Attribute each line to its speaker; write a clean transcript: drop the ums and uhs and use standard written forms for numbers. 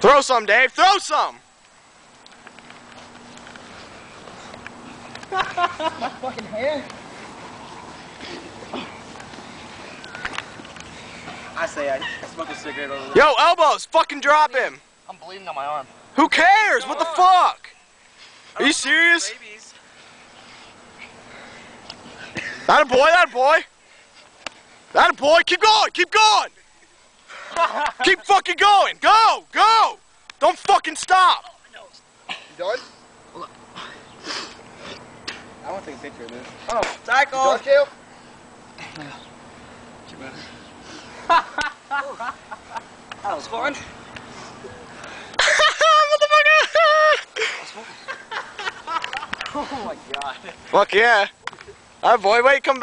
Speaker 1: Throw some, Dave. Throw some.
Speaker 2: My fucking hair. I say I smoke a cigarette over there.
Speaker 1: Yo, elbows. Fucking drop him.
Speaker 2: I'm bleeding on my arm.
Speaker 1: Who cares? What the fuck? Are you serious? That a boy. That a boy. That a boy. Keep going. Keep going. Keep fucking going. Go. Go. Don't fucking stop.
Speaker 2: You done? I want to take a picture of this. Oh, tackle! You done, Kale? That was fun. Oh my god.
Speaker 1: Fuck yeah. Alright boy, wait, come back.